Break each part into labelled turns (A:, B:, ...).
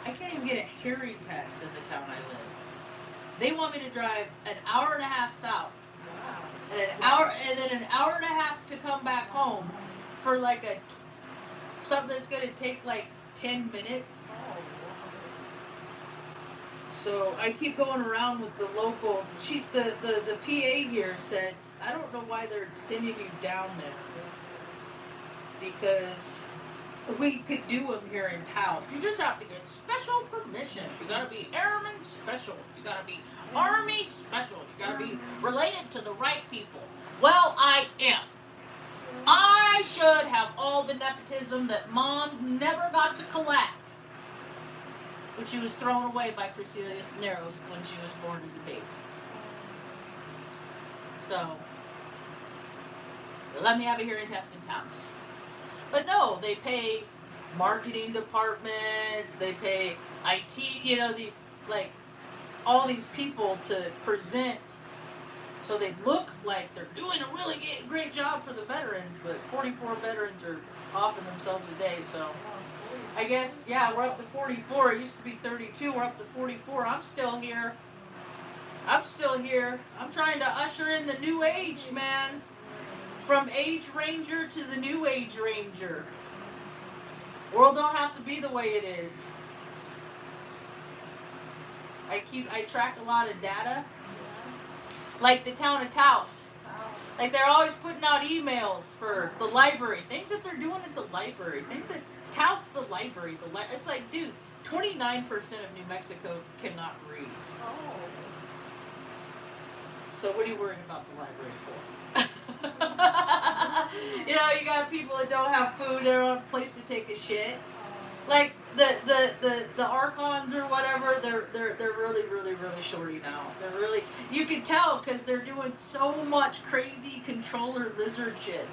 A: I can't even get a hearing test in the town I live. They want me to drive an hour and a half south, and an hour, and then an hour and a half to come back home for like a something that's gonna take like 10 minutes. So I keep going around with the local. The PA here said, I don't know why they're sending you down there because we could do them here in Taos. You just have to get special permission. You gotta be airman special. You gotta be army special. You gotta be related to the right people. Well, I am. I should have all the nepotism that Mom never got to collect. But she was thrown away by Crucelia Cisneros when she was born as a baby. So, they let me have a hearing test in Taos. But no, they pay marketing departments, they pay IT, you know, these, like, all these people to present so they look like they're doing a really great job for the veterans, but 44 veterans are offing themselves a day, so I guess, yeah, we're up to 44. It used to be 32. We're up to 44. I'm still here. I'm still here. I'm trying to usher in the new age, man. From Age Ranger to the New Age Ranger. World don't have to be the way it is. I track a lot of data. Like the town of Taos. Like they're always putting out emails for the library. Things that they're doing at the library. Things that Taos the library. It's like, dude, 29% of New Mexico cannot read. Oh. So what are you worrying about the library for? You know, you got people that don't have food, they don't have a place to take a shit. Like the archons or whatever, they're really shorty now. They're really, you can tell because they're doing so much crazy controller lizard shit.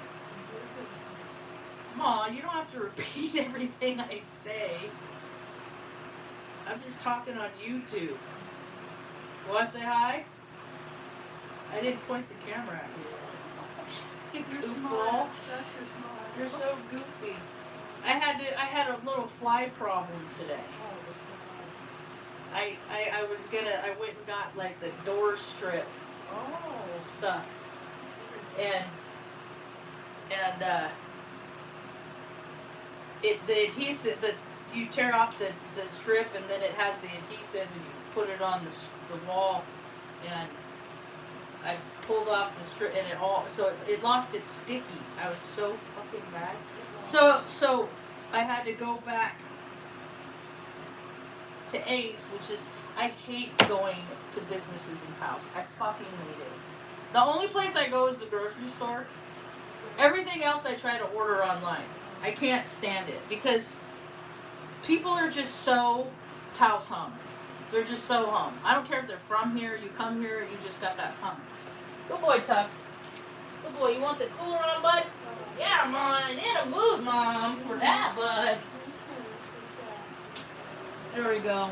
A: Come on, you don't have to repeat everything I say. I'm just talking on YouTube. Want to say hi? I didn't point the camera at you. You goofball.
B: That's your smile.
A: You're so goofy. I had a little fly problem today. I went and got like the door strip stuff. And the adhesive, you tear off the strip and then it has the adhesive and you put it on the wall, and I pulled off the strip and it lost its sticky. I was so fucking mad. So I had to go back to Ace, which is, I hate going to businesses in Taos. I fucking hate it. The only place I go is the grocery store. Everything else I try to order online. I can't stand it because people are just so Taos hum. They're just so hum. I don't care if they're from here, you come here, you just got that hum. Good boy, Tux. Good boy, you want the cooler on, bud? Yeah, I'm on. In a mood, Mom, for that, buds. There we go.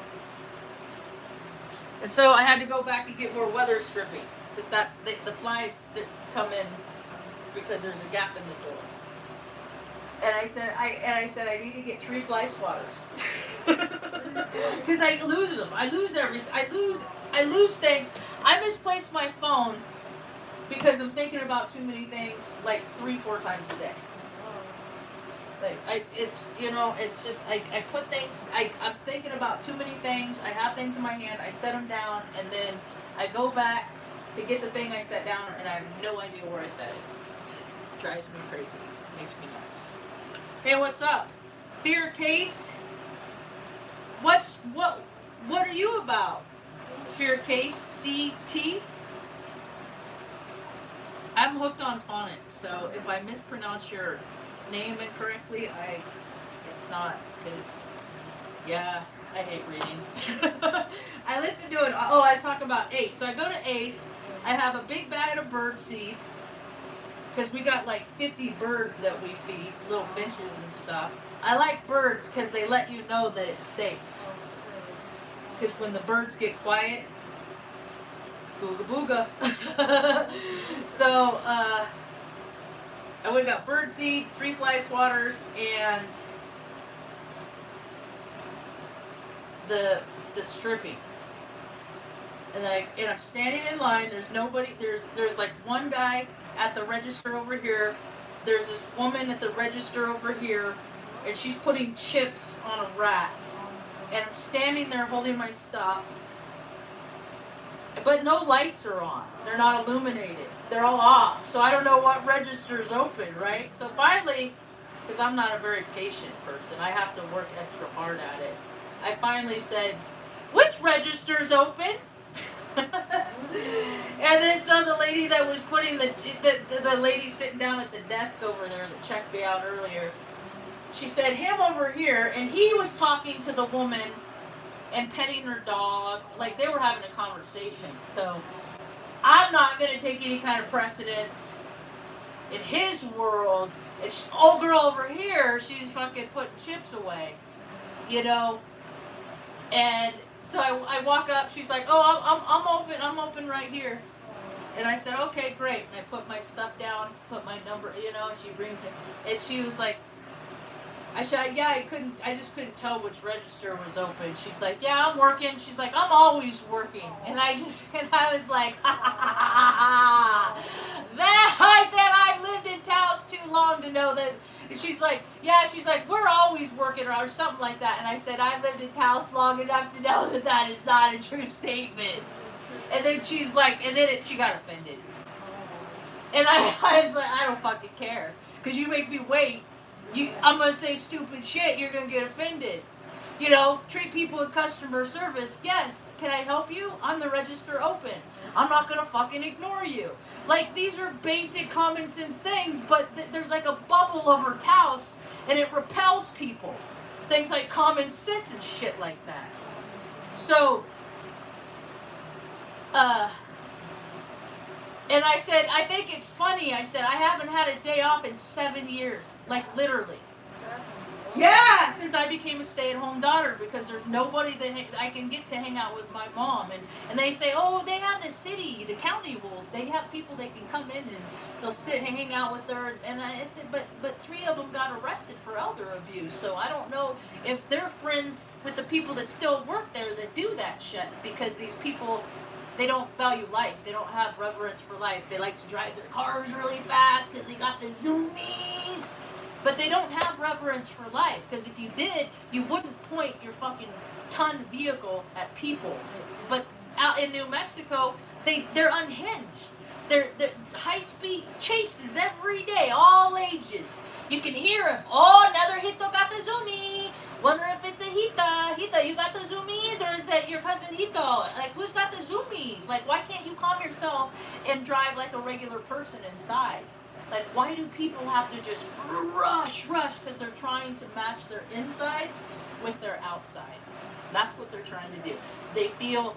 A: And so I had to go back and get more weather stripping because that's the flies that come in because there's a gap in the door. And I said I need to get 3 fly swatters because I lose them. I lose everything. I lose things. I misplace my phone because I'm thinking about too many things like 3-4 times a day. Like it's just I put things. I'm thinking about too many things. I have things in my hand. I set them down, and then I go back to get the thing I set down, and I have no idea where I set it. Drives me crazy. Makes me nuts. Hey, what's up? Fear case? What are you about? Fear case CT? I'm hooked on phonics, so if I mispronounce your name incorrectly, it's not, because, yeah, I hate reading. I listen to it. Oh, I was talking about Ace. So I go to Ace. I have a big bag of bird seed, because we got like 50 birds that we feed, little finches and stuff. I like birds because they let you know that it's safe. Because when the birds get quiet, booga booga. So I went and got bird seed, 3 fly swatters, and the stripping. And I'm standing in line. There's nobody. There's like one guy at the register over here. There's this woman at the register over here, and she's putting chips on a rack. And I'm standing there holding my stuff. But no lights are on. They're not illuminated. They're all off. So I don't know what register is open, right? So finally, because I'm not a very patient person, I have to work extra hard at it. I finally said, "Which register is open?" And then so the lady that was putting the lady sitting down at the desk over there that checked me out earlier, she said, "Him over here," and he was talking to the woman and petting her dog, like they were having a conversation. So I'm not gonna take any kind of precedence in his world. And old girl over here, she's fucking putting chips away, you know, and. So I walk up, she's like, "Oh, I'm open right here." And I said, "Okay, great." And I put my stuff down, put my number, you know, and she brings it. And she was like, I just couldn't tell which register was open. She's like, "Yeah, I'm working." She's like, "I'm always working." And I was like, I said, "I've lived in Taos too long to know that." And she's like, "We're always working," or something like that. And I said, "I've lived in Taos long enough to know that that is not a true statement." And then she's like, she got offended. And I was like, "I don't fucking care. Because you make me wait. I'm going to say stupid shit, you're going to get offended. You know, treat people with customer service. Yes, can I help you? I'm the register open. I'm not going to fucking ignore you." Like, these are basic common sense things, but there's like a bubble over Taos, and it repels people. Things like common sense and shit like that. So, and I said, "I think it's funny." I said, "I haven't had a day off in 7 years. Like, literally. Yeah, since I became a stay-at-home daughter, because there's nobody that I can get to hang out with my mom. And they say, "Oh, they have the city, the county they have people that can come in and they'll sit and hang out with her." And I said, but 3 of them got arrested for elder abuse. So I don't know if they're friends with the people that still work there that do that shit, because these people, they don't value life. They don't have reverence for life. They like to drive their cars really fast because they got the zoomies. But they don't have reverence for life, because if you did, you wouldn't point your fucking ton vehicle at people. But out in New Mexico, they're unhinged. They're high-speed chases every day, all ages. You can hear them. "Oh, another Hito got the zoomie. Wonder if it's a Hita. Hita, you got the zoomies, or is that your cousin Hito? Like, who's got the zoomies? Like, why can't you calm yourself and drive like a regular person inside? Like, why do people have to just rush? Because they're trying to match their insides with their outsides. That's what they're trying to do. They feel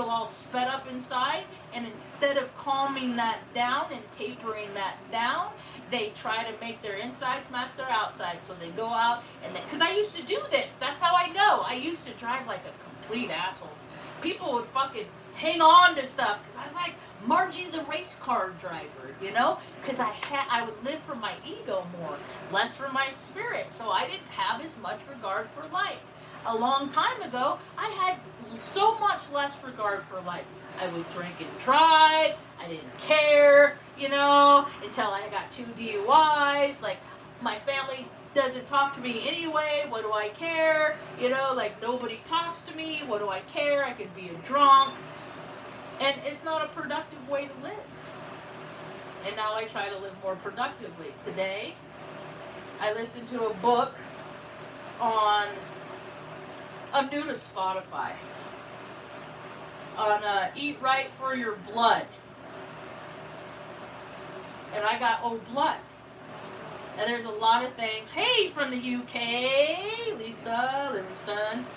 A: all sped up inside, and instead of calming that down and tapering that down, they try to make their insides match their outsides. So they go out and because I used to do this. That's how I know. I used to drive like a complete asshole. People would fucking hang on to stuff because I was like Margie the race car driver, you know? Because I would live for my ego more, less for my spirit. So I didn't have as much regard for life. A long time ago, I had so much less regard for life. I would drink and drive. I didn't care, you know, until I got 2 DUIs. Like, my family doesn't talk to me anyway. What do I care? You know, like, nobody talks to me. What do I care? I could be a drunk. And it's not a productive way to live. And now I try to live more productively. Today, I listened to a book on... I'm new to Spotify. On Eat Right for Your Blood. And I got O Blood. And there's a lot of things. Hey, from the UK, Lisa Livingston.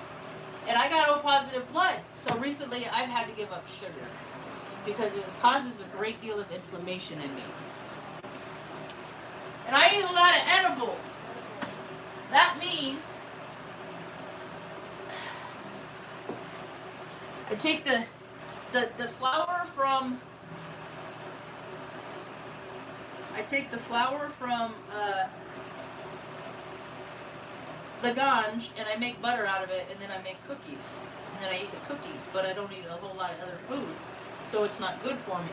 A: And I got O positive blood. So recently I've had to give up sugar because it causes a great deal of inflammation in me. And I eat a lot of edibles. That means I take the flour from the ganj and I make butter out of it, and then I make cookies, and then I eat the cookies, but I don't eat a whole lot of other food, so it's not good for me.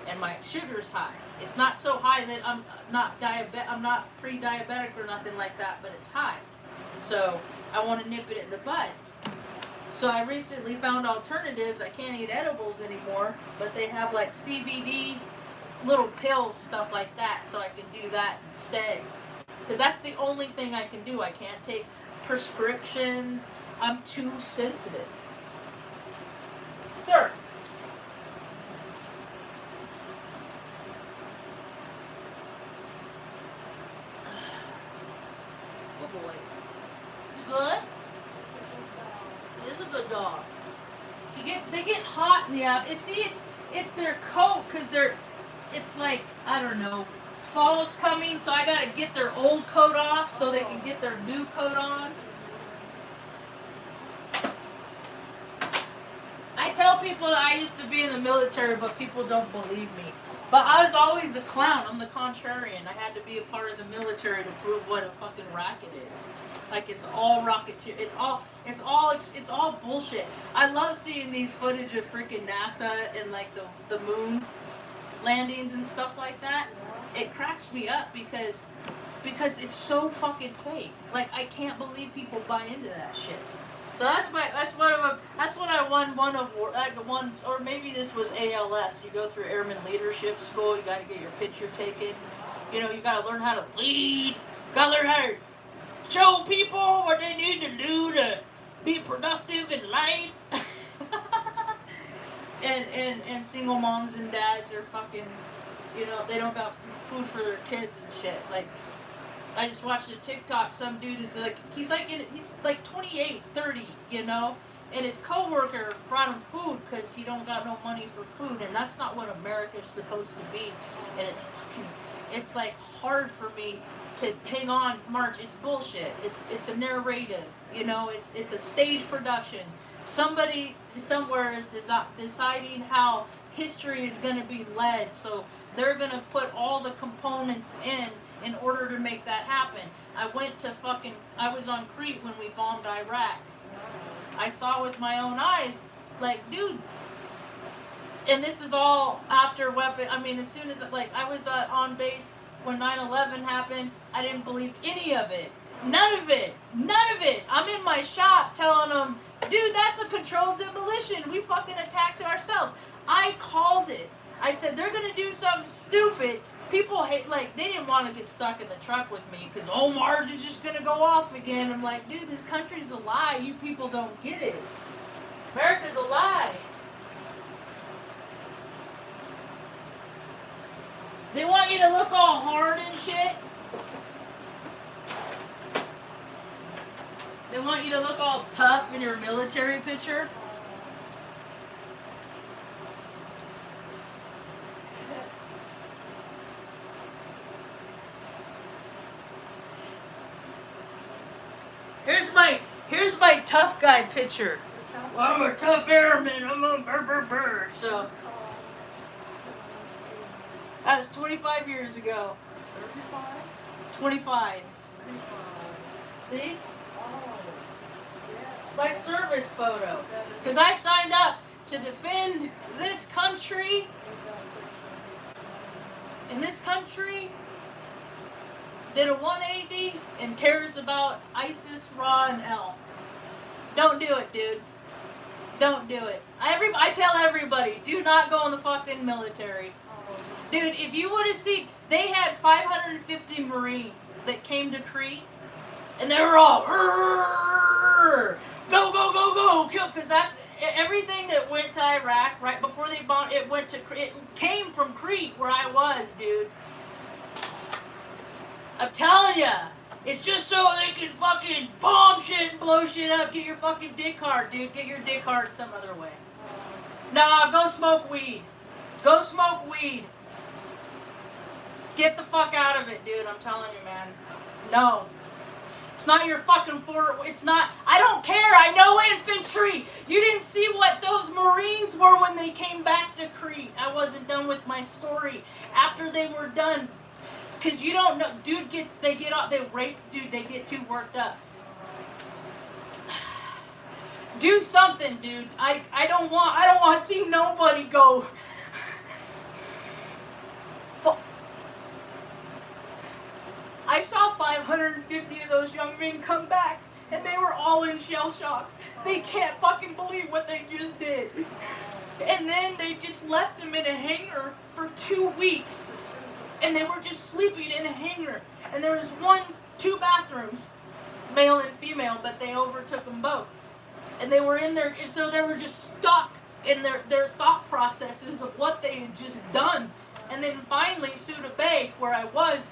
A: And my sugar's high. It's not so high that I'm not pre-diabetic or nothing like that, but it's high. So I want to nip it in the bud. So I recently found alternatives. I can't eat edibles anymore, but they have like CBD little pills, stuff like that, so I can do that instead. Because that's the only thing I can do. I can't take prescriptions. I'm too sensitive. Sir. Good boy. You good? He is a good dog. They get hot in the afternoon. It's their coat, because it's like, I don't know, fall's coming, so I gotta get their old coat off so they can get their new coat on. I tell people that I used to be in the military, but people don't believe me. But I was always a clown. I'm the contrarian. I had to be a part of the military to prove what a fucking racket is. Like, it's all rocketeer. It's all bullshit. I love seeing these footage of freaking NASA and like the moon landings and stuff like that. It cracks me up because it's so fucking fake. Like, I can't believe people buy into that shit. So that's what I won one award, like once, or maybe this was ALS. You go through Airman Leadership School. You got to get your picture taken. You know, you got to learn how to lead. You got to learn how to show people what they need to do to be productive in life. and single moms and dads are fucking, you know, they don't got food for their kids and shit. Like, I just watched a TikTok. Some dude is like, he's like 28, 30, you know, and his coworker brought him food because he don't got no money for food, and that's not what America's supposed to be. And it's like hard for me to hang on, Marge. It's bullshit. It's a narrative, you know. It's a stage production. Somebody somewhere is deciding how history is going to be led, so they're going to put all the components in order to make that happen. I was on Crete when we bombed Iraq. I saw with my own eyes, like, dude, and this is all after weapon. I mean, as soon as, like, I was on base when 9/11 happened, I didn't believe any of it. None of it. I'm in my shop telling them, dude, that's a controlled demolition. We fucking attacked ourselves. I called it. I said, they're going to do something stupid. People hate, like, they didn't want to get stuck in the truck with me because, oh, Marge is just going to go off again. I'm like, dude, this country's a lie. You people don't get it. America's a lie. They want you to look all hard and shit. They want you to look all tough in your military picture. Here's my tough guy picture. Well, I'm a tough airman. I'm a brr. So that was 25 years ago. 25. See? It's my service photo. Because I signed up to defend this country. And this country did a 180 and cares about ISIS, Ra, and L. Don't do it, dude. Don't do it. I tell everybody, do not go in the fucking military. Dude, if you would have seen, they had 550 Marines that came to Crete, and they were all, go, kill, because that's everything that went to Iraq right before they bombed. It came from Crete, where I was, dude. I'm telling ya, it's just so they can fucking bomb shit and blow shit up. Get your fucking dick hard, dude. Get your dick hard some other way. Nah, go smoke weed. Go smoke weed. Get the fuck out of it, dude. I'm telling you, man. No. It's not your fucking fort. It's not. I don't care. I know infantry. You didn't see what those Marines were when they came back to Crete. I wasn't done with my story. After they were done. Because you don't know. Dude they rape, dude, they get too worked up. Do something, dude. I don't want to see nobody go. I saw 550 of those young men come back, and they were all in shell shock. They can't fucking believe what they just did. And then they just left them in a hangar for 2 weeks. And they were just sleeping in a hangar. And there was 2 bathrooms, male and female, but they overtook them both. And they were in there, so they were just stuck in their thought processes of what they had just done. And then finally, Suda Bay, where I was,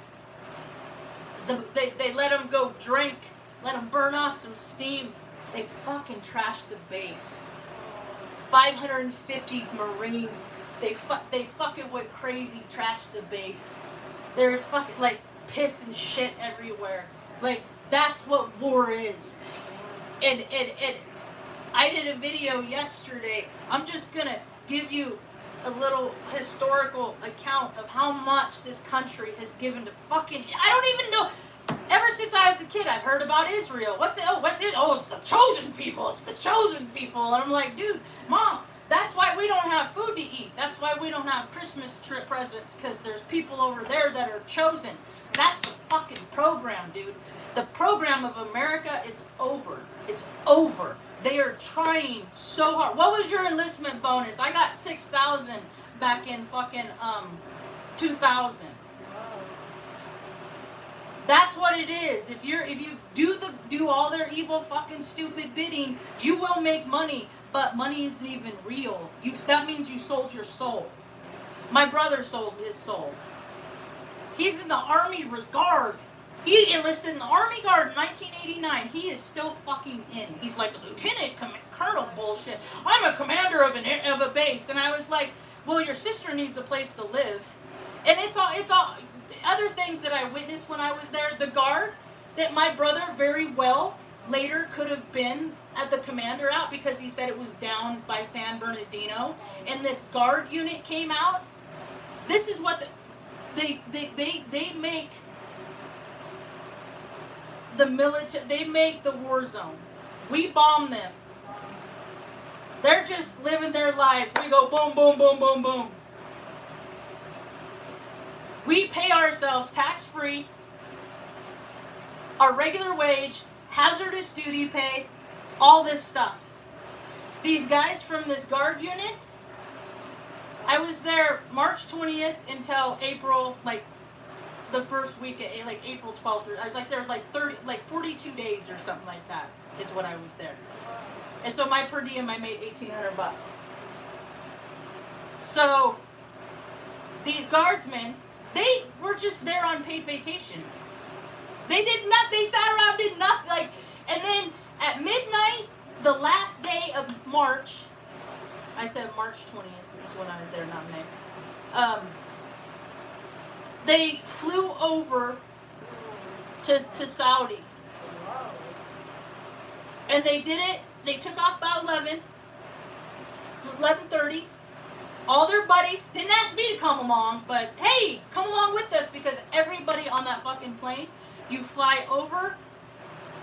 A: they let them go drink, let them burn off some steam. They fucking trashed the base. 550 Marines, they fucking went crazy, trashed the base. There's fucking, like, piss and shit everywhere. Like, that's what war is. And I did a video yesterday. I'm just gonna give you a little historical account of how much this country has given to fucking, I don't even know. Ever since I was a kid, I've heard about Israel. What's it? Oh, it's the chosen people. It's the chosen people. And I'm like, dude, Mom, that's why we don't have food to eat. That's why we don't have Christmas presents, because there's people over there that are chosen. That's the fucking program, dude. The program of America, it's over. It's over. They are trying so hard. What was your enlistment bonus? I got 6,000 back in fucking 2000. That's what it is. If you do all their evil fucking stupid bidding, you will make money, but money isn't even real. That means you sold your soul. My brother sold his soul. He's in the Army Guard. He enlisted in the Army Guard in 1989. He is still fucking in. He's like a lieutenant colonel bullshit. I'm a commander of a base. And I was like, well, your sister needs a place to live. And it's all other things that I witnessed when I was there. The guard that my brother very well later could have been at the commander out, because he said it was down by San Bernardino, and this guard unit came out. This is what they make the military, they make the war zone. We bomb them. They're just living their lives. We go boom, boom, boom, boom, boom. We pay ourselves tax-free, our regular wage, hazardous duty pay, all this stuff. These guys from this guard unit, I was there March 20th until April, like the first week, like April 12th. I was like there like 42 days or something like that is what I was there. And so my per diem, I made $1,800. So these guardsmen, they were just there on paid vacation. They did not. They sat around, did nothing. Like, and then at midnight, the last day of March, I said March 20th is when I was there, not May. They flew over to Saudi, and they did it. They took off about 11:30. All their buddies didn't ask me to come along, but hey, come along with us, because everybody on that fucking plane, you fly over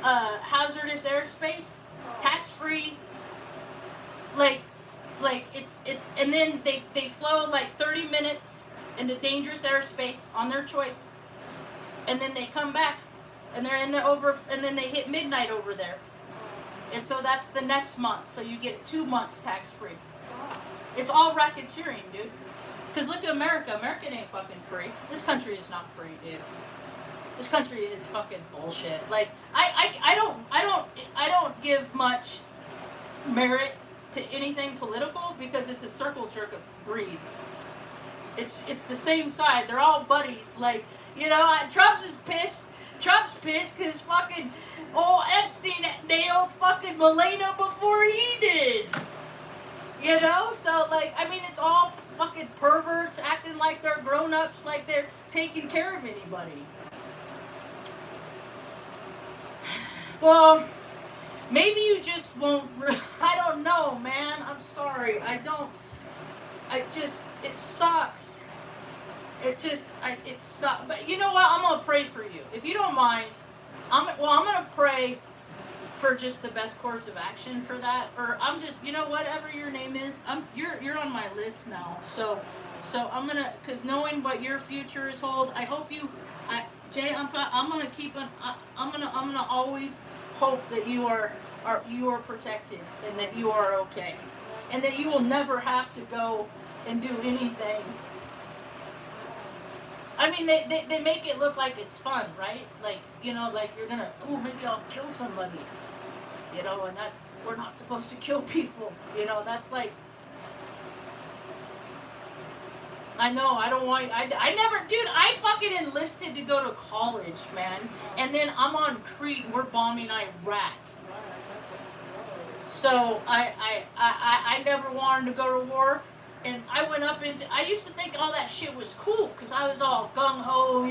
A: hazardous airspace, tax-free, like it's, and then they flow like 30 minutes into dangerous airspace on their choice, and then they come back, and they're in there over, and then they hit midnight over there, and so that's the next month, so you get 2 months tax-free. It's all racketeering, dude. Because look at America. America ain't fucking free. This country is not free, dude. This country is fucking bullshit. Like, I don't give much merit to anything political, because it's a circle jerk of greed. It's the same side. They're all buddies. Like, you know, Trump's pissed because fucking old Epstein nailed fucking Melania before he did. You know? So, like, I mean, it's all fucking perverts acting like they're grown-ups, like they're taking care of anybody. Well, maybe you just won't, I don't know, man. I'm sorry. It sucks. It sucks. But you know what? I'm going to pray for you. If you don't mind, I'm going to pray for just the best course of action for that, or I'm just, whatever your name is, you're on my list now. So I'm gonna, because knowing what your future is hold, I hope Jay, I'm gonna keep I'm gonna always hope that you are protected and that you are okay, and that you will never have to go and do anything. I mean, they make it look like it's fun, right? Like, like you're gonna, maybe I'll kill somebody. And we're not supposed to kill people. That's like, I know, I don't want, I never, dude, I fucking enlisted to go to college, man. And then I'm on Crete and we're bombing Iraq. So I never wanted to go to war. And I went up into, I used to think all that shit was cool because I was all gung-ho,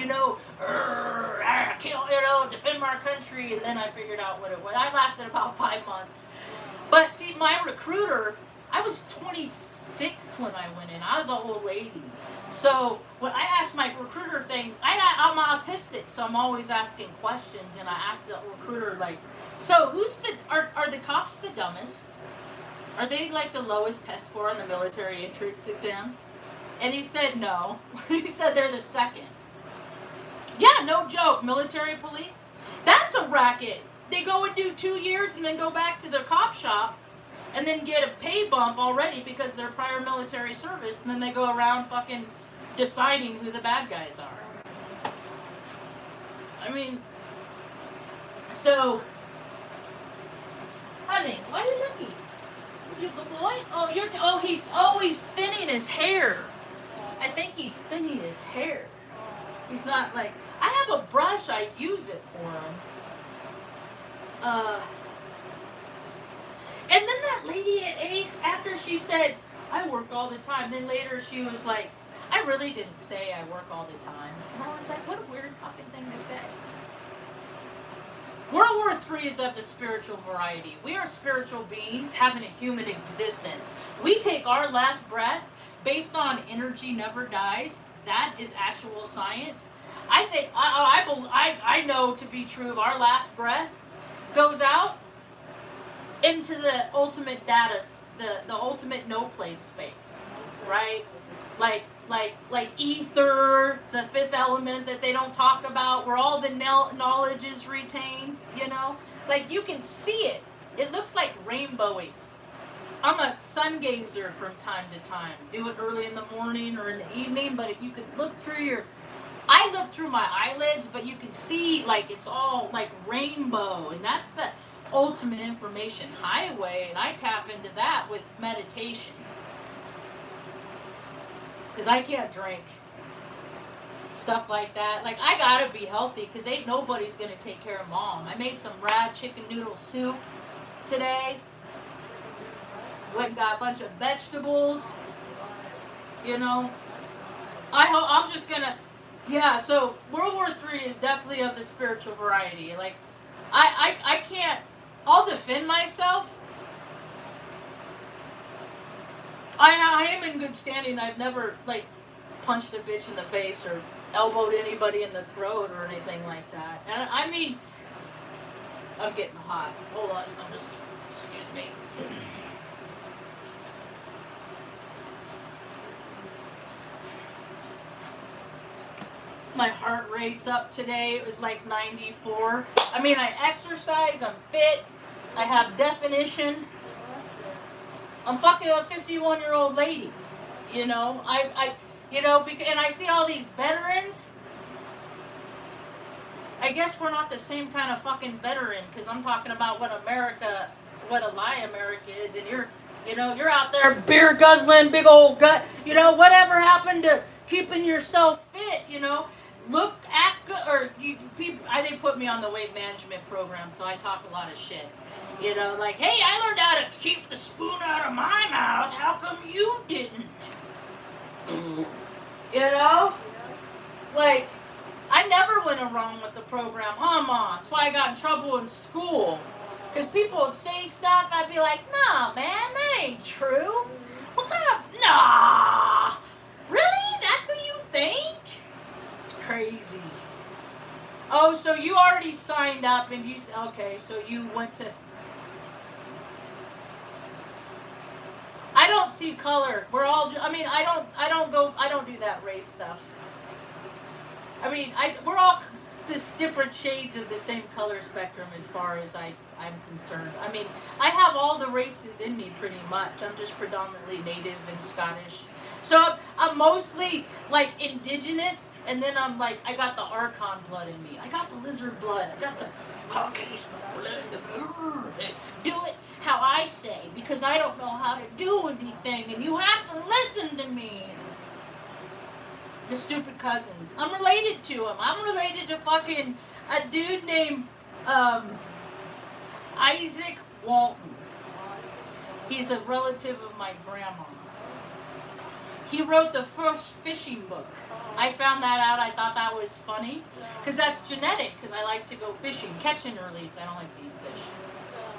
A: kill, defend our country. And then I figured out what it was. I lasted about 5 months. But see, my recruiter, I was 26 when I went in. I was an old lady. So when I asked my recruiter things, I'm autistic, so I'm always asking questions. And I asked the recruiter, like, so are the cops the dumbest? Are they like the lowest test score on the military entrance exam? And he said no. He said they're the second. Yeah, no joke. Military police? That's a racket. They go and do 2 years and then go back to their cop shop and then get a pay bump already because they're prior military service, and then they go around fucking deciding who the bad guys are. I mean, so, honey, why are you looking? Boy? He's thinning his hair. I think he's thinning his hair. He's not like, I have a brush, I use it for him. And then that lady at Ace, after she said, I work all the time, then later she was like, I really didn't say I work all the time. And I was like, what a weird fucking thing to say. World War III is of the spiritual variety. We are spiritual beings having a human existence. We take our last breath based on energy never dies. That is actual science. I think, I know to be true of our last breath goes out into the ultimate data, the ultimate no place space, right? Like ether, the fifth element that they don't talk about, where all the knowledge is retained, Like, you can see it. It looks like rainbowy. I'm a sun gazer from time to time. Do it early in the morning or in the evening, but if you can look through I look through my eyelids, but you can see, like, it's all, like, rainbow, and that's the ultimate information highway, and I tap into that with meditation. Because I can't drink. Stuff like that. Like, I gotta be healthy because ain't nobody's gonna take care of mom. I made some rad chicken noodle soup today. Went and got a bunch of vegetables. I'm just gonna, so World War III is definitely of the spiritual variety. Like, I can't, I'll defend myself. I am in good standing. I've never, like, punched a bitch in the face or elbowed anybody in the throat or anything like that. And I mean, I'm getting hot. Hold on, excuse me. My heart rate's up today. It was like 94. I mean, I exercise, I'm fit, I have definition. I'm fucking a 51-year-old lady, and I see all these veterans. I guess we're not the same kind of fucking veteran, because I'm talking about what a lie America is, and you're out there beer guzzling, big old gut, whatever happened to keeping yourself fit, look, act good, or they put me on the weight management program, so I talk a lot of shit. Like, hey, I learned how to keep the spoon out of my mouth. How come you didn't? Like, I never went wrong with the program, huh, Mom? That's why I got in trouble in school. Because people would say stuff, and I'd be like, nah, man, that ain't true. What kind of, nah. Really? That's what you think? It's crazy. Oh, so you already signed up and okay, so you went to. I don't see color. We're all. I mean, I don't do that race stuff. I mean, we're all this different shades of the same color spectrum as far as I'm concerned. I mean, I have all the races in me pretty much. I'm just predominantly native and Scottish. So I'm mostly like indigenous, and then I'm like, I got the Archon blood in me. I got the lizard blood. I got the Caucasian blood. Do it how I say, because I don't know how to do anything, and you have to listen to me. The stupid cousins. I'm related to him. I'm related to fucking a dude named Isaac Walton. He's a relative of my grandma's. He wrote the first fishing book. I found that out. I thought that was funny. Because that's genetic. Because I like to go fishing. Catch and release. I don't like to eat fish.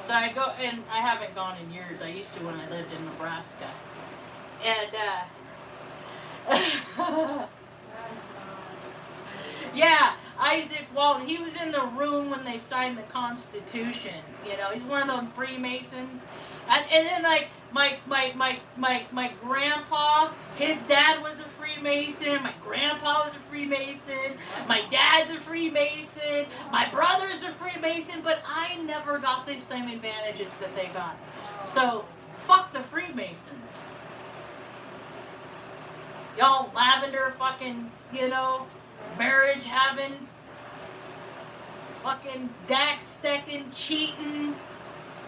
A: So I go, and I haven't gone in years. I used to when I lived in Nebraska. And, yeah, Isaac Walton. He was in the room when they signed the Constitution. You know, he's one of them Freemasons. And then like my grandpa, his dad was a Freemason. My grandpa was a Freemason. My dad's a Freemason. My brother's a Freemason. But I never got the same advantages that they got. So fuck the Freemasons. Y'all lavender fucking, you know, marriage having, fucking dax stacking, cheating,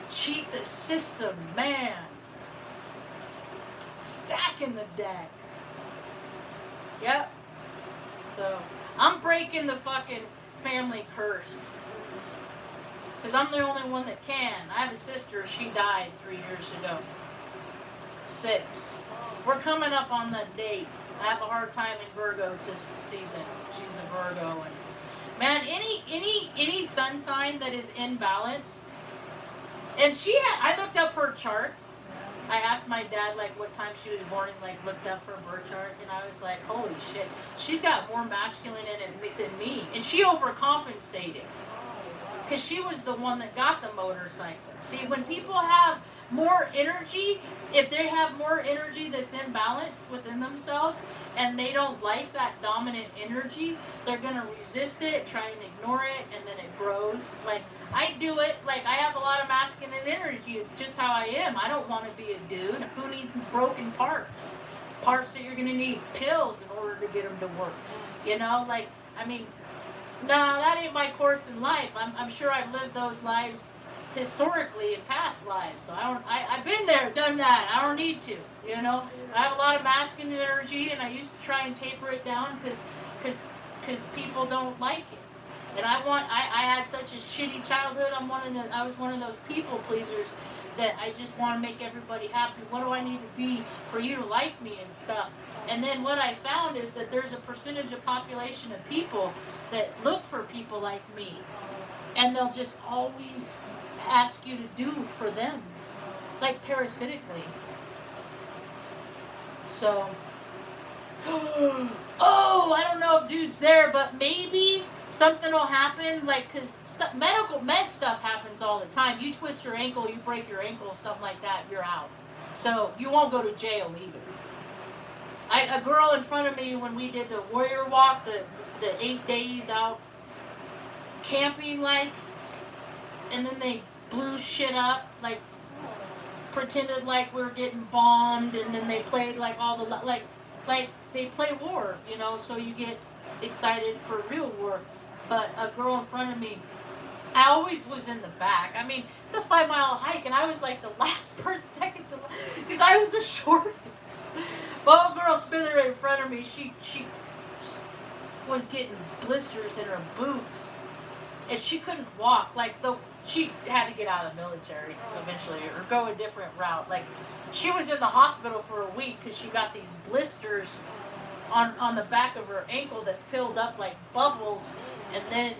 A: cheat the system, man. Stacking the deck. Yep. So I'm breaking the fucking family curse. Because I'm the only one that can. I have a sister, she died 3 years ago. 6. We're coming up on the date. I have a hard time in Virgo this season. She's a Virgo, and man, any sun sign that is imbalanced. And I looked up her chart. I asked my dad like what time she was born, and like looked up her birth chart, and I was like, holy shit, she's got more masculine in it than me, and she overcompensated. Because she was the one that got the motorcycle. See, when people have more energy, if they have more energy that's imbalanced within themselves, and they don't like that dominant energy, they're going to resist it, try and ignore it, and then it grows. Like, I do it, like, I have a lot of masculine energy. It's just how I am. I don't want to be a dude. Who needs broken parts? Parts that you're going to need pills in order to get them to work. You know, like, I mean, no, that ain't my course in life. I'm sure I've lived those lives historically in past lives. So I've been there, done that. I don't need to, you know. I have a lot of masculine energy, and I used to try and taper it down because people don't like it. And I had such a shitty childhood. I was one of those people pleasers that I just want to make everybody happy. What do I need to be for you to like me and stuff? And then what I found is that there's a percentage of population of people that look for people like me, and they'll just always ask you to do for them, like parasitically. So, oh, I don't know if dude's there, but maybe something will happen, like, because med stuff happens all the time. You twist your ankle, you break your ankle, something like that, you're out. So you won't go to jail either. A girl in front of me, when we did the warrior walk, the 8 days out camping, like, and then they blew shit up, like, pretended like we were getting bombed, and then they played like all the like they play war, you know, so you get excited for real war. But a girl in front of me, I always was in the back. I mean, it's a 5-mile hike, and I was like the last person, second to last, because I was the shortest. Well, girl Smither in front of me, she was getting blisters in her boots, and she couldn't walk. Like, she had to get out of the military eventually, or go a different route. Like, she was in the hospital for a week because she got these blisters on the back of her ankle that filled up like bubbles, and then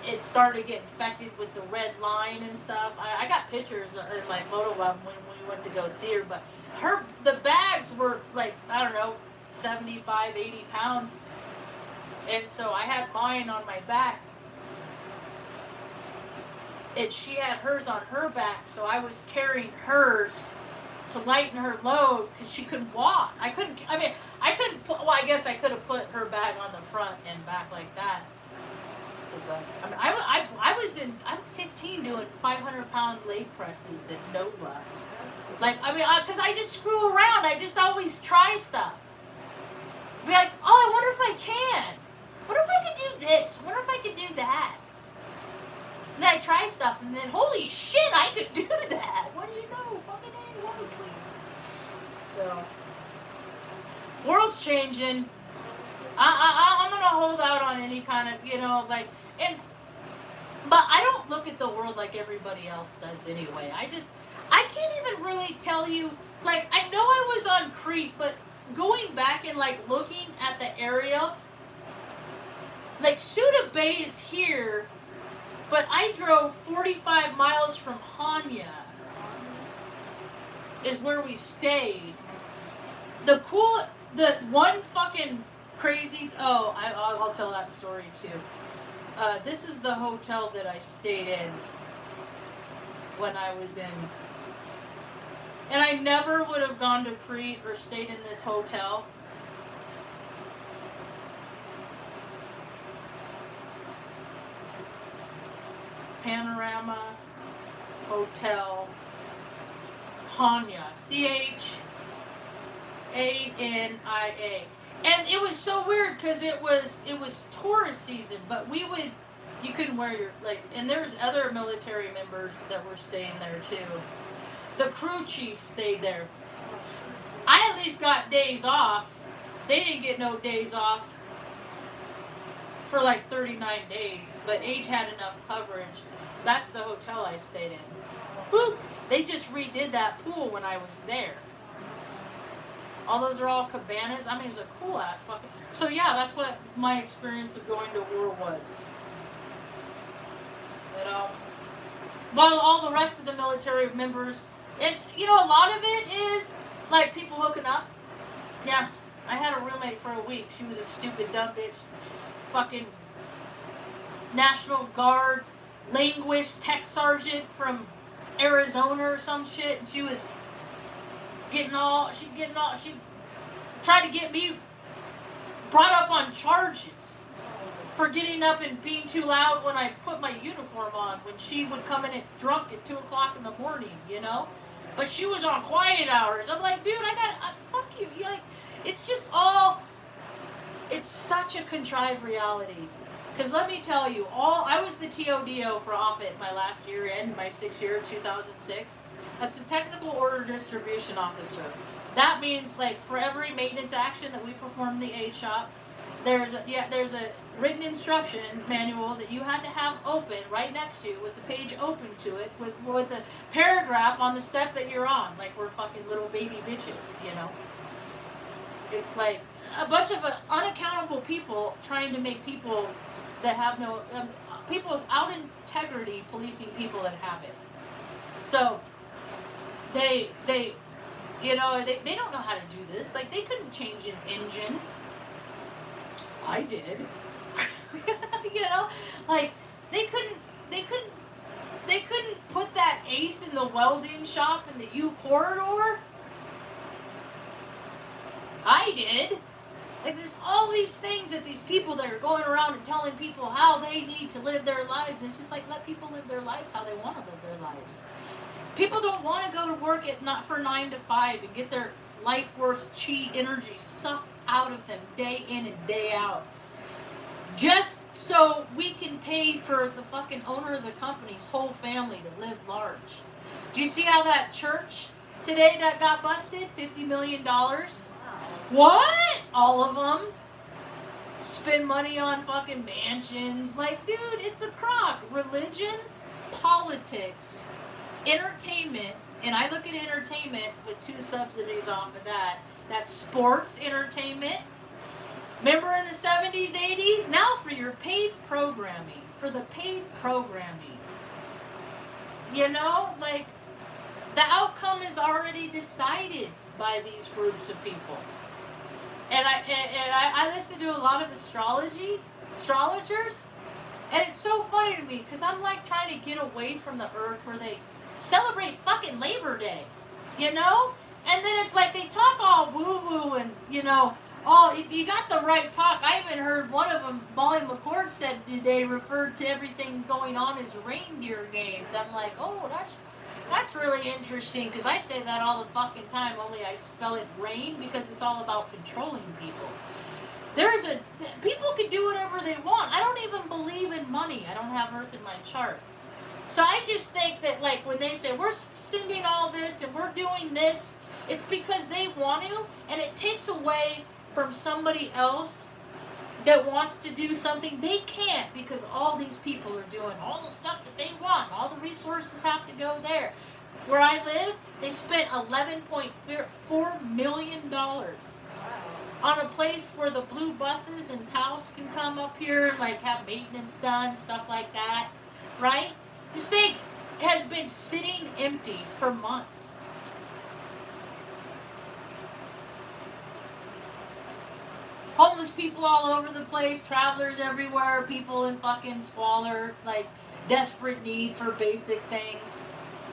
A: it started to get infected with the red line and stuff. I got pictures in my photo album when we went to go see her, but the bags were like, I don't know, 75, 80 pounds. And so I had mine on my back, and she had hers on her back, so I was carrying hers to lighten her load because she couldn't walk. I couldn't put, well, I guess I could have put her bag on the front and back like that. I'm 15 doing 500-pound leg presses at Nova. Like, because I just screw around. I just always try stuff. Be like, oh, I wonder if I can. What if I could do this? What if I could do that? And I try stuff, and then, holy shit, I could do that. What do you know? Fucking A, one between. So, world's changing. I'm gonna hold out on any kind of, but I don't look at the world like everybody else does anyway. I can't even really tell you, like, I know I was on Crete, but going back and, like, looking at the area, like, Suda Bay is here, but I drove 45 miles from Hanya, is where we stayed. The one fucking crazy, I'll tell that story too. This is the hotel that I stayed in when I was in, and I never would have gone to Crete or stayed in this hotel. Panorama Hotel Hanya, Chania. And it was so weird because it was tourist season, but you couldn't wear your, like, and there's other military members that were staying there too. The crew chief stayed there. I at least got days off. They didn't get no days off for like 39 days, but Age had enough coverage. That's the hotel I stayed in. Boop! They just redid that pool when I was there. All those are all cabanas. I mean, it's a cool ass fucking. So yeah, that's what my experience of going to war was. While all the rest of the military members, and a lot of it is like people hooking up. Yeah, I had a roommate for a week. She was a stupid dumb bitch, fucking National Guard, linguist, tech sergeant from Arizona or some shit, and she was she tried to get me brought up on charges for getting up and being too loud when I put my uniform on, when she would come in drunk at 2 o'clock in the morning, but she was on quiet hours. I'm like, dude, fuck you. It's just it's such a contrived reality. Because let me tell you, I was the TODO for Offutt my last year in, my 6th year, 2006. That's the Technical Order Distribution Officer. That means, like, for every maintenance action that we perform in the aid shop, there's a written instruction manual that you had to have open right next to you with the page open to it with the paragraph on the step that you're on. Like, we're fucking little baby bitches, It's like a bunch of unaccountable people trying to make people that have no people without integrity policing people that have it. So they don't know how to do this. Like, they couldn't change an engine. I did. Like, they couldn't put that ace in the welding shop in the U corridor. I did. Like, there's all these things that these people that are going around and telling people how they need to live their lives. And it's just like, let people live their lives how they want to live their lives. People don't want to go to work not for 9 to 5 and get their life force chi energy sucked out of them day in and day out. Just so we can pay for the fucking owner of the company's whole family to live large. Do you see how that church today that got busted? $50 million? What? All of them? Spend money on fucking mansions. Like, dude, it's a crock. Religion, politics, entertainment, and I look at entertainment with 2 subsidies off of that. That's sports entertainment. Remember in the 70s, 80s? Now for your paid programming. For the paid programming. Like, the outcome is already decided by these groups of people. And I listen to a lot of astrologers, And it's so funny to me because I'm like trying to get away from the earth where they celebrate fucking Labor Day, you know? And then it's like they talk all woo-woo and, you know, oh, you got the right talk. I even heard one of them, Molly McCord said they referred to everything going on as reindeer games. I'm like, oh, that's really interesting because I say that all the fucking time, only I spell it rain because it's all about controlling people. People can do whatever they want. I don't even believe in money. I don't have Earth in my chart. So I just think that, like, when they say we're sending all this and we're doing this, it's because they want to, and it takes away from somebody else that wants to do something. They can't because all these people are doing all the stuff that they want. All the resources have to go there. Where I live, they spent $11.4 million on a place where the blue buses and Taos can come up here, like have maintenance done, stuff like that, right? This thing has been sitting empty for months. Homeless people all over the place, travelers everywhere, people in fucking squalor, like desperate need for basic things.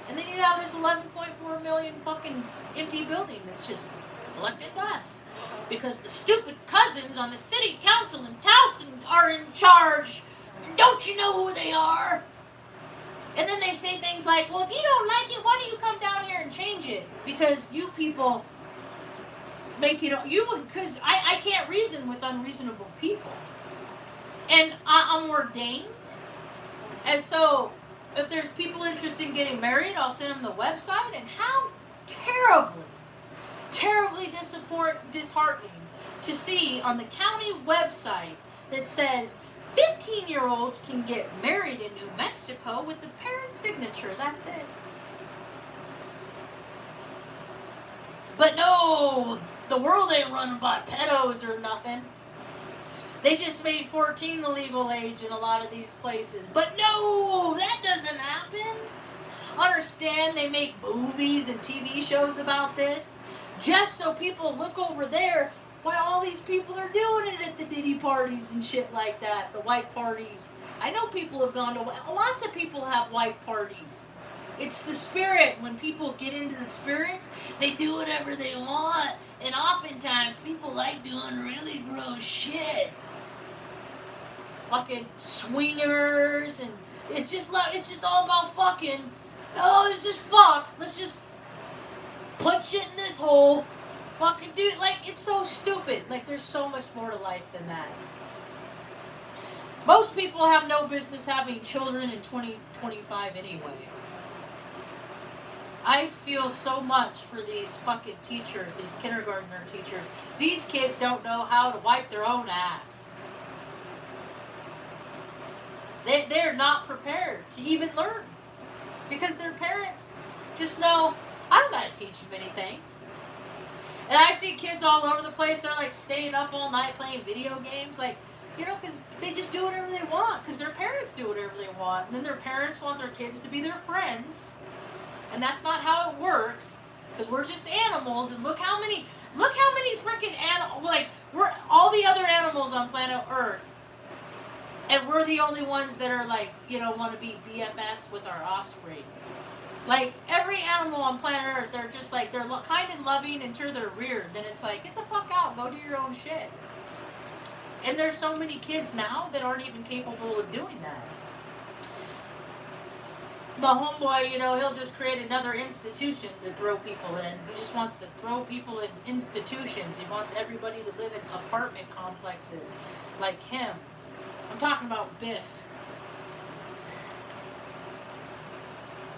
A: And then you have this 11.4 million fucking empty building that's just elected us. Because the stupid cousins on the city council in Towson are in charge. Don't you know who they are? And then they say things like, well, if you don't like it, why don't you come down here and change it? Because you people make it, because I can't reason with unreasonable people. And I'm ordained. And so, if there's people interested in getting married, I'll send them the website. And how terribly disheartening to see on the county website that says 15-year-olds can get married in New Mexico with the parent's signature. That's it. But no, the world ain't run by pedos or nothing. They just made 14 the legal age in a lot of these places. But no, that doesn't happen. Understand they make movies and TV shows about this just so people look over there while all these people are doing it at the Diddy parties and shit like that, the white parties. I know people have gone to, lots of people have white parties. It's the spirit. When people get into the spirits, they do whatever they want. And oftentimes, people like doing really gross shit. Fucking swingers, and it's just all about fucking. Oh, it's just fuck. Let's just put shit in this hole. Fucking dude, like, it's so stupid. Like, there's so much more to life than that. Most people have no business having children in 2025 anyway. I feel so much for these fucking teachers, these kindergartner teachers. These kids don't know how to wipe their own ass. They're not prepared to even learn. Because their parents just know, I don't gotta teach them anything. And I see kids all over the place, they're like staying up all night playing video games, like, you know, because they just do whatever they want, because their parents do whatever they want. And then their parents want their kids to be their friends. And that's not how it works, because we're just animals, and look how many freaking animals, like, we're all the other animals on planet Earth. And we're the only ones that are like, you know, want to be BFFs with our offspring. Like, every animal on planet Earth, they're just like, they're kind and loving until they're reared. Then it's like, get the fuck out, go do your own shit. And there's so many kids now that aren't even capable of doing that. My homeboy, you know, he'll just create another institution to throw people in. He just wants to throw people in institutions. He wants everybody to live in apartment complexes like him. I'm talking about Biff.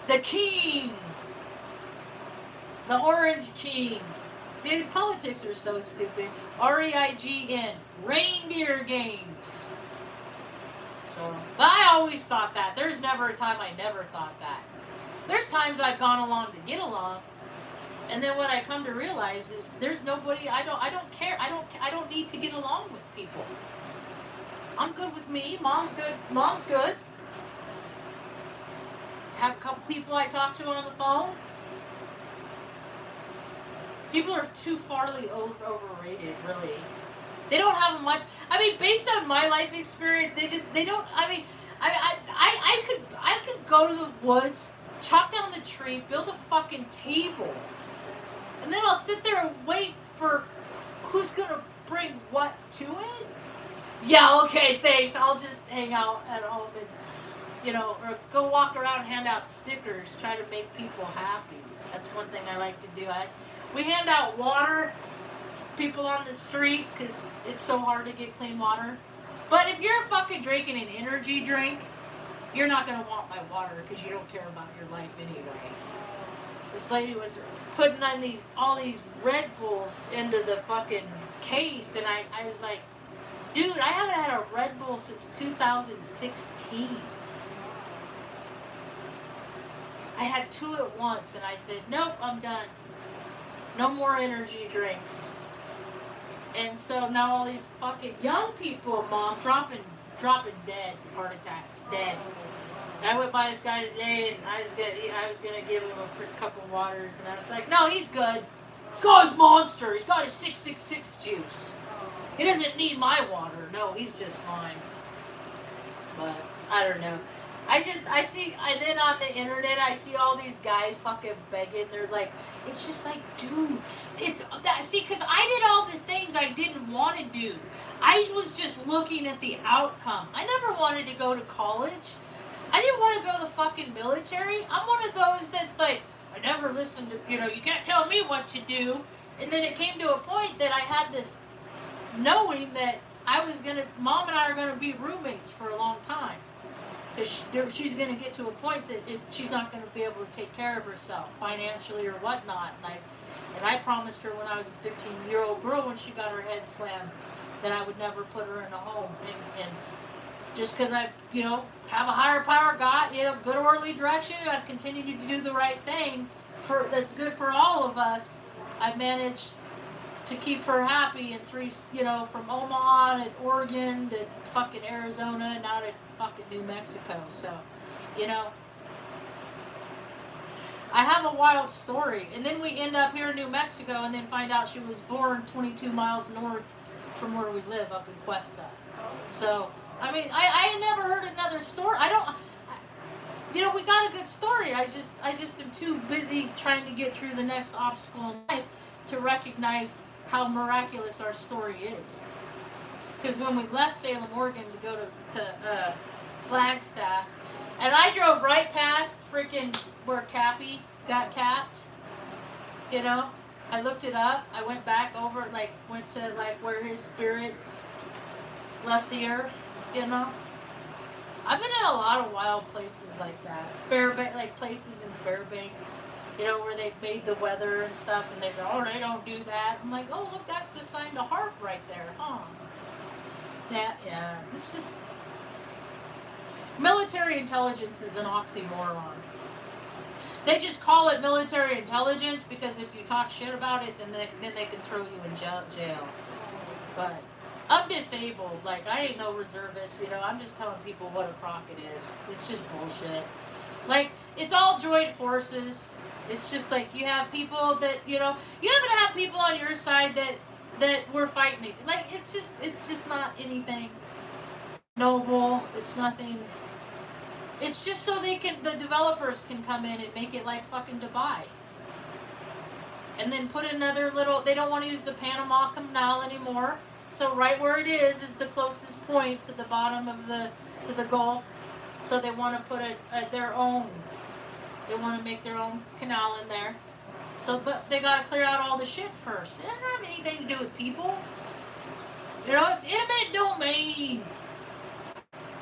A: The king. The Orange King. Dude, politics are so stupid. REIGN. Reindeer games. So, but I always thought that. There's never a time I never thought that. There's times I've gone along to get along. And then what I come to realize is there's nobody, I don't care. I don't need to get along with people. I'm good with me. Mom's good. Mom's good. Have a couple people I talk to on the phone. People are too farly overrated, really. They don't have much. I mean, based on my life experience, they don't. I mean, I could go to the woods, chop down the tree, build a fucking table, and then I'll sit there and wait for who's gonna bring what to it. Yeah, okay, thanks. I'll just hang out at home and, you know, or go walk around and hand out stickers, try to make people happy. That's one thing I like to do. We hand out water, people on the street, because it's so hard to get clean water. But if you're fucking drinking an energy drink, you're not going to want my water because you don't care about your life anyway. This lady was putting on all these Red Bulls into the fucking case, and I was like, dude, I haven't had a Red Bull since 2016. I had 2 at once, and I said, nope, I'm done. No more energy drinks. And so now all these fucking young people, Mom, dropping dead, heart attacks, dead. And I went by this guy today, and I was gonna give him a couple of waters, and I was like, no, he's good. He's got his Monster. He's got his 666 juice. He doesn't need my water. No, he's just fine. But I don't know. Then on the internet, I see all these guys fucking begging. They're like, it's just like, dude, it's that. See, because I did all the things I didn't want to do. I was just looking at the outcome. I never wanted to go to college. I didn't want to go to the fucking military. I'm one of those that's like, I never listened to, you can't tell me what to do. And then it came to a point that I had this knowing that Mom and I are going to be roommates for a long time. Because she's going to get to a point that she's not going to be able to take care of herself financially or whatnot. And I promised her when I was a 15-year-old girl, when she got her head slammed, that I would never put her in a home. And just because I, have a higher power, God, good orderly direction, I've continued to do the right thing that's good for all of us. I've managed to keep her happy in 3, from Omaha to Oregon to fucking Arizona, and now to fucking New Mexico. So, I have a wild story. And then we end up here in New Mexico and then find out she was born 22 miles north from where we live, up in Cuesta. So, I mean, I never heard another story. We got a good story. I just am too busy trying to get through the next obstacle in life to recognize how miraculous our story is. Because when we left Salem, Oregon to go to Flagstaff, and I drove right past freaking where Cappy got capped, I looked it up. I went back over, went to where his spirit left the earth, I've been in a lot of wild places like that. Places in Fairbanks, where they made the weather and stuff, and they say, oh, they don't do that. I'm like, oh, look, that's the sign to harp right there, huh? Yeah, it's just... Military intelligence is an oxymoron. They just call it military intelligence because if you talk shit about it, then they can throw you in jail. But I'm disabled. I ain't no reservist, I'm just telling people what a crock it is. It's just bullshit. It's all joint forces. It's just you have people that, you happen to have people on your side that we're fighting. It's just not anything noble. It's nothing. It's just so the developers can come in and make it like fucking Dubai. And then put another they don't want to use the Panama Canal anymore. So right where it is the closest point to the bottom of to the Gulf. So they want to put their own. They want to make their own canal in there. But they got to clear out all the shit first. It doesn't have anything to do with people. It's intimate domain.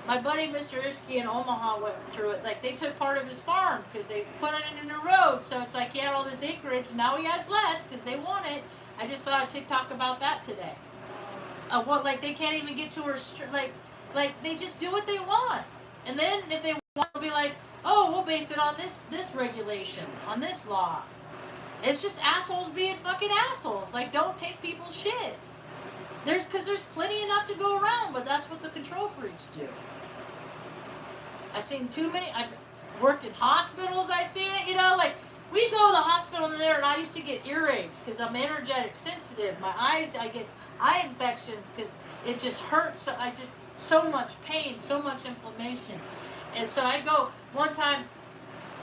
A: My buddy Mr. Iskey in Omaha went through it. They took part of his farm because they put it in the road. So it's he had all this acreage. Now he has less because they want it. I just saw a TikTok about that today. They can't even get to her they just do what they want. And then if they want to be oh, we'll base it on this regulation, on this law. It's just assholes being fucking assholes. Don't take people's shit. There's plenty enough to go around, but that's what the control freaks do. I've seen too many. I've worked in hospitals. I see it. We go to the hospital in there, and I used to get earaches because I'm energetic sensitive. My eyes, I get eye infections because it just hurts. So
B: so much pain, so much inflammation. And so I go one time,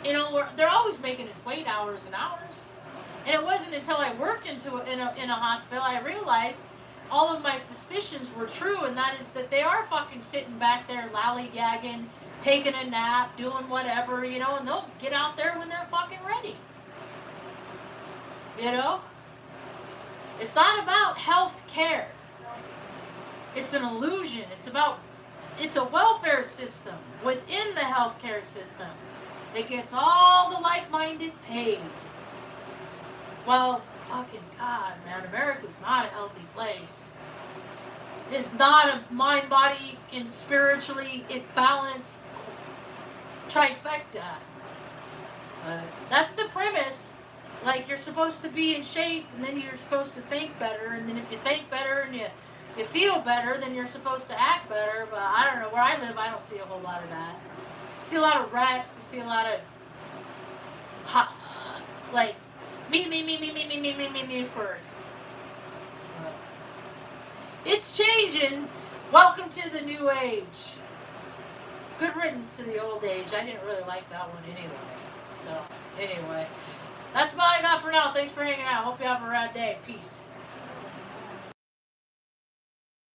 B: you know, they're always making us wait hours and hours. And it wasn't until I worked in a hospital I realized all of my suspicions were true, and that is that they are fucking sitting back there lollygagging, taking a nap, doing whatever, you know, and they'll get out there when they're fucking ready. You know? It's not about health care. It's an illusion. It's a welfare system within the healthcare system that gets all the like-minded paid. Well, fucking God, man, America's not a healthy place. It's not a mind, body, and spiritually balanced trifecta. That's the premise. Like, you're supposed to be in shape, and then you're supposed to think better, and then if you think better and you feel better, then you're supposed to act better. But I don't know, where I live, I don't see a whole lot of that. I see a lot of wrecks. I see a lot of like me first. It's changing. Welcome to the new age. Good riddance to the old age. I didn't really like that one anyway. So, anyway. That's all I got for now. Thanks for hanging out. Hope you have a rad day. Peace.